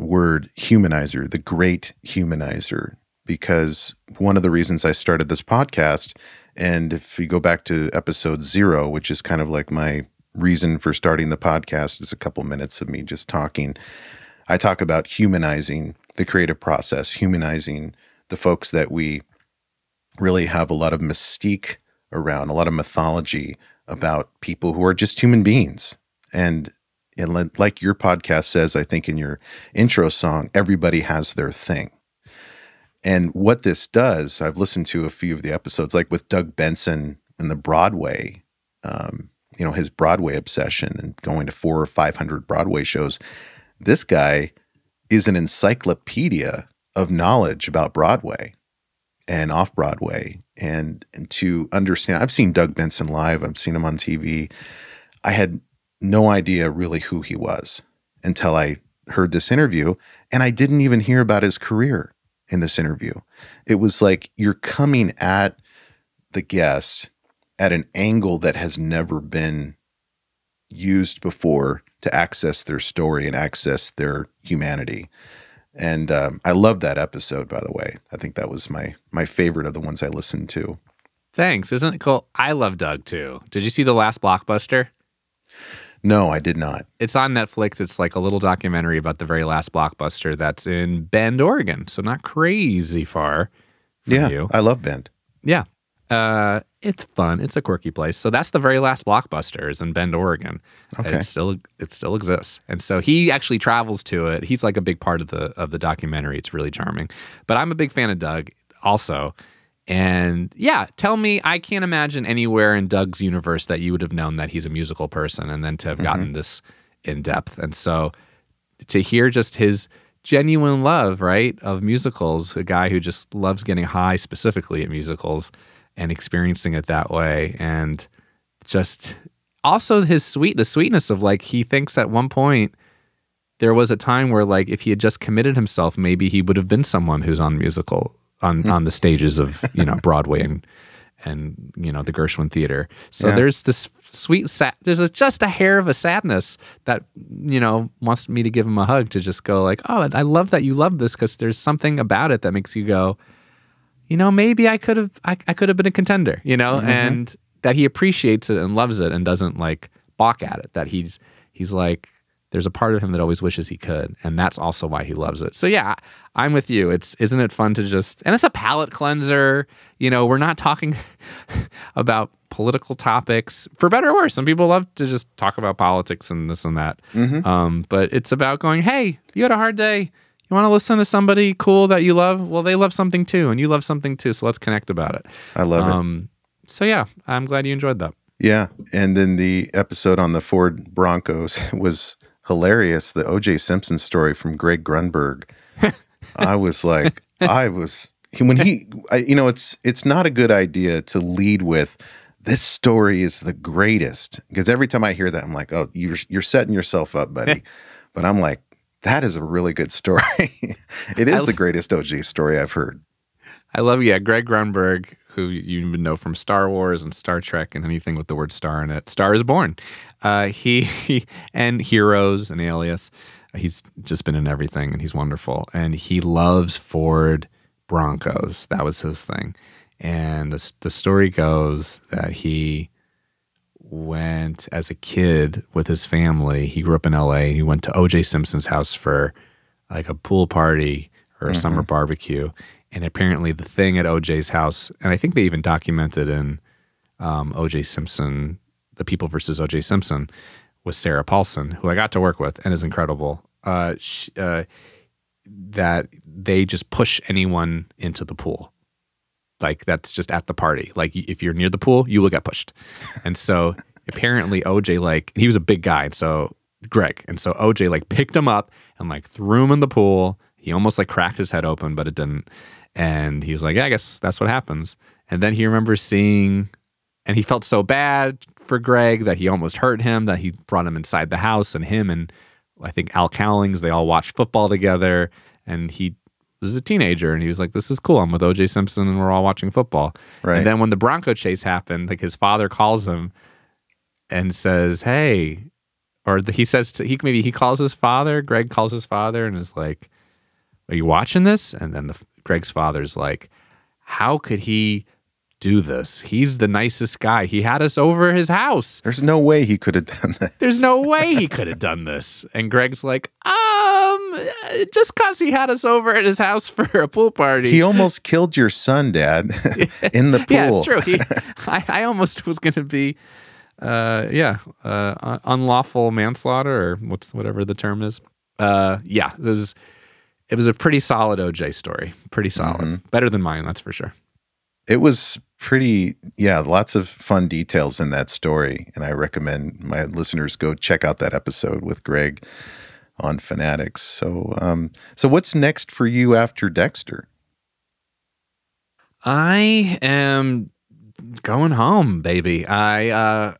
word humanizer, the great humanizer, because one of the reasons I started this podcast, and if you go back to episode 0, which is kind of like my reason for starting the podcast, is a couple minutes of me just talking. I talk about humanizing the creative process, humanizing the folks that we really have a lot of mystique around, a lot of mythology about people who are just human beings. And like your podcast says, I think in your intro song, everybody has their thing. And what this does, I've listened to a few of the episodes, like with Doug Benson and the Broadway, you know, his Broadway obsession and going to 400 or 500 Broadway shows. This guy is an encyclopedia of knowledge about Broadway and off-Broadway. And to understand, I've seen Doug Benson live. I've seen him on TV. I had no idea really who he was until I heard this interview, and I didn't even hear about his career in this interview. It was like you're coming at the guest at an angle that has never been used before to access their story and access their humanity. And I love that episode, by the way. I think that was my favorite of the ones I listened to.
Thanks. Isn't it cool? I love Doug, too. Did you see The Last Blockbuster?
No, I did not.
It's on Netflix. It's like a little documentary about the very last Blockbuster that's in Bend, Oregon. So not crazy far from you.
I love Bend.
Yeah. It's fun. It's a quirky place. So that's the very last Blockbuster is in Bend, Oregon.
Okay.
It still exists. And so he actually travels to it. He's like a big part of the documentary. It's really charming. But I'm a big fan of Doug also. And yeah, tell me, I can't imagine anywhere in Doug's universe that you would have known that he's a musical person and then to have gotten this in depth. And so to hear just his genuine love, right, of musicals, a guy who just loves getting high specifically at musicals and experiencing it that way. And just also the sweetness of like, he thinks at one point there was a time where like, if he had just committed himself, maybe he would have been someone who's on the stages of, you know, Broadway and, you know, the Gershwin Theater. So there's this sweet, there's just a hair of a sadness that, you know, wants me to give him a hug to just go like, oh, I love that you love this, because there's something about it that makes you go, you know, maybe I could have been a contender, you know, and that he appreciates it and loves it and doesn't like balk at it, that he's like, there's a part of him that always wishes he could. And that's also why he loves it. So yeah, I'm with you. Isn't it fun to just, and it's a palate cleanser. You know, we're not talking about political topics, for better or worse. Some people love to just talk about politics and this and that. But it's about going, hey, you had a hard day. You want to listen to somebody cool that you love? Well, they love something too, and you love something too. So let's connect about it.
I love it.
So yeah, I'm glad you enjoyed that.
Yeah. And then the episode on the Ford Broncos was hilarious. The O.J. Simpson story from Greg Grunberg. I was like, you know, it's not a good idea to lead with, this story is the greatest. Because every time I hear that, I'm like, oh, you're setting yourself up, buddy. But I'm like, that is a really good story. It is the greatest O.J. story I've heard.
I love, Greg Grunberg, who you even know from Star Wars and Star Trek and anything with the word star in it. Star is Born. He and Heroes and Alias. He's just been in everything, and he's wonderful. And he loves Ford Broncos. That was his thing. And the story goes that he went as a kid with his family. He grew up in LA. He went to O.J. Simpson's house for like a pool party or a summer barbecue. And apparently the thing at O.J.'s house, and I think they even documented in O.J. Simpson, The People versus O.J. Simpson, with Sarah Paulson, who I got to work with and is incredible, that they just push anyone into the pool. Like, that's just at the party. Like, if you're near the pool, you will get pushed. And so apparently OJ, like, he was a big guy, and so Greg. And so OJ, like, picked him up and, like, threw him in the pool. He almost, like, cracked his head open, but it didn't. And he was like, yeah, I guess that's what happens. And then he remembers seeing, and he felt so bad for Greg that he almost hurt him, that he brought him inside the house, and him and I think Al Cowlings, they all watched football together, and he was a teenager, and he was like, this is cool. I'm with O.J. Simpson, and we're all watching football. Right. And then when the Bronco chase happened, like, his father calls him and says, hey, or he says, maybe he calls his father, Greg calls his father and is like, are you watching this? And then Greg's father's like, how could he do this? He's the nicest guy. He had us over his house.
There's no way he could have done this.
There's no way he could have done this. And Greg's like, just because he had us over at his house for a pool party.
He almost killed your son, Dad, in the pool.
Yeah, it's true. I almost was going to be, unlawful manslaughter, or whatever the term is. It was a pretty solid OJ story. Pretty solid. Better than mine, that's for sure.
It was pretty, lots of fun details in that story. And I recommend my listeners go check out that episode with Greg on Fanaddicts. So what's next for you after Dexter?
I am going home, baby. I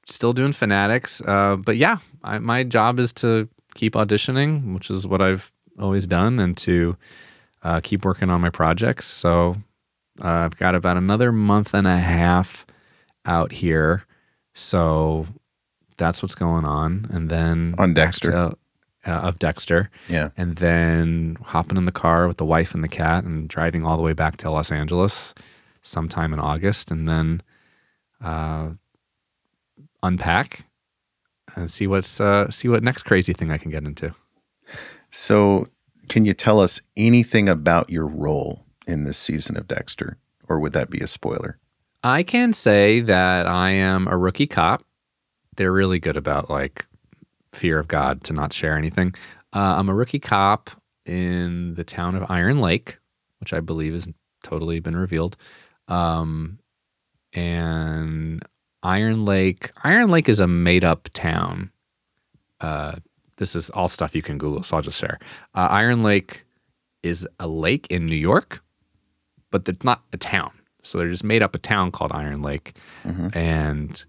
still doing Fanaddicts. But yeah, my job is to keep auditioning, which is what I've always done, and to keep working on my projects. So I've got about another month and a half out here. So that's what's going on. And then
on Dexter.
Of Dexter.
Yeah.
And then hopping in the car with the wife and the cat and driving all the way back to Los Angeles sometime in August, and then unpack and see what next crazy thing I can get into.
So can you tell us anything about your role in this season of Dexter, or would that be a spoiler?
I can say that I am a rookie cop. They're really good about, like, fear of God to not share anything. I'm a rookie cop in the town of Iron Lake, which I believe has totally been revealed. And Iron Lake is a made-up town. This is all stuff you can Google, so I'll just share. Iron Lake is a lake in New York, but it's not a town. So they just made up a town called Iron Lake, and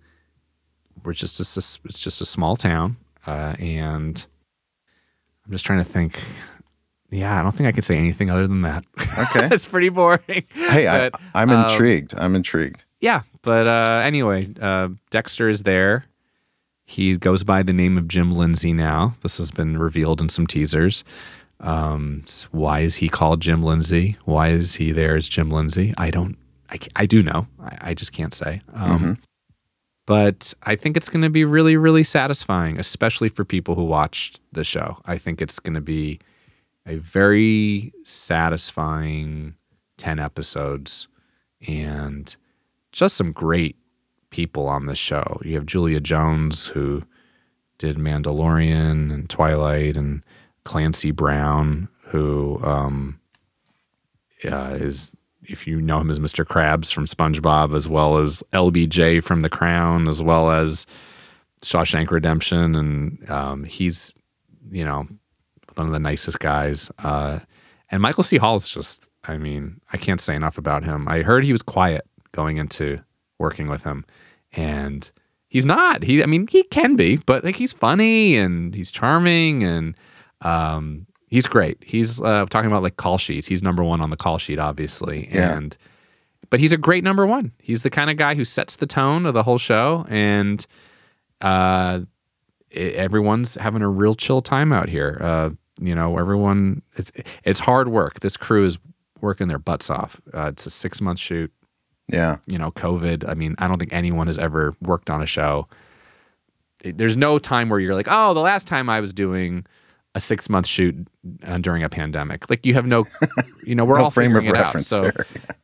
it's just a small town. And I'm just trying to think. Yeah, I don't think I could say anything other than that.
Okay.
It's pretty boring.
Hey, but, I'm intrigued. I'm intrigued.
Yeah, but anyway, Dexter is there. He goes by the name of Jim Lindsay now. This has been revealed in some teasers. Why is he called Jim Lindsay? Why is he there as Jim Lindsay? I do know. I just can't say. But I think it's going to be really, really satisfying, especially for people who watched the show. I think it's going to be a very satisfying 10 episodes, and just some great people on the show. You have Julia Jones, who did Mandalorian and Twilight, and Clancy Brown, who is, if you know him, as Mr. Krabs from SpongeBob, as well as LBJ from The Crown, as well as Shawshank Redemption. And he's, one of the nicest guys. And Michael C. Hall is just, I can't say enough about him. I heard he was quiet going into working with him, and he's not. He can be, but like, he's funny and he's charming, and he's great. He's talking about, like, call sheets. He's number one on the call sheet, obviously.
Yeah.
But he's a great number one. He's the kind of guy who sets the tone of the whole show, and everyone's having a real chill time out here. Everyone, it's hard work. This crew is working their butts off. It's a 6-month shoot.
Yeah.
COVID. I mean, I don't think anyone has ever worked on a show. There's no time where you're like, oh, the last time I was doing a 6-month shoot during a pandemic. Like you have no, we're
no
all
frame of
figuring it
reference
out.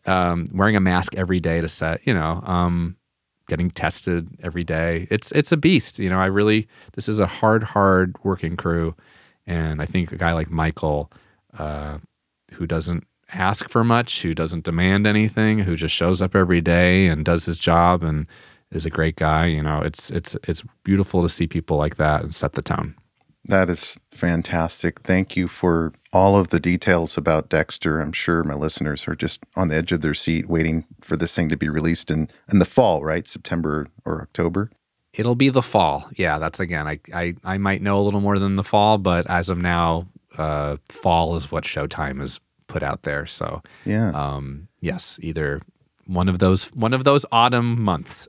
there.
Wearing a mask every day to set, getting tested every day. It's a beast. This is a hard working crew. And I think a guy like Michael, who doesn't ask for much, who doesn't demand anything, who just shows up every day and does his job and is a great guy. It's beautiful to see people like that and set the tone.
That is fantastic. Thank you for all of the details about Dexter. I'm sure my listeners are just on the edge of their seat waiting for this thing to be released in the fall, right? September or October?
It'll be the fall. Yeah, that's again, I might know a little more than the fall, but as of now, fall is what Showtime has put out there. So
yeah,
yes, either one of those autumn months.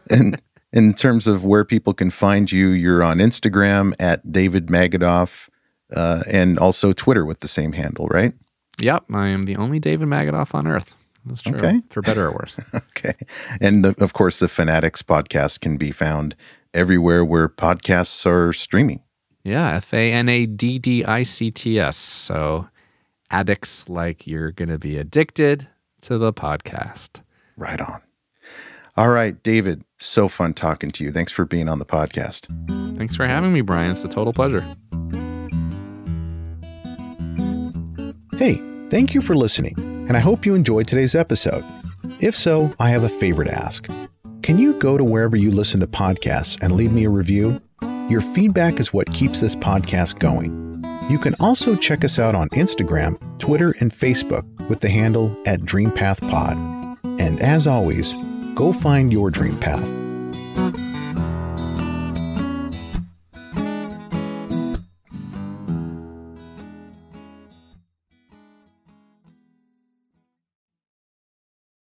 And in terms of where people can find you, you're on Instagram at David Magidoff, and also Twitter with the same handle, right?
Yep, I am the only David Magidoff on earth. That's true. Okay. For better or worse.
Okay. And of course, the Fanaddicts podcast can be found everywhere where podcasts are streaming.
Yeah, Fanaddicts. So addicts, like you're going to be addicted to the podcast.
Right on. All right, David, so fun talking to you. Thanks for being on the podcast.
Thanks for having me, Brian. It's a total pleasure.
Hey, thank you for listening, and I hope you enjoyed today's episode. If so, I have a favor to ask. Can you go to wherever you listen to podcasts and leave me a review? Your feedback is what keeps this podcast going. You can also check us out on Instagram, Twitter, and Facebook with the handle @DreamPathPod. And as always, go find your dream path.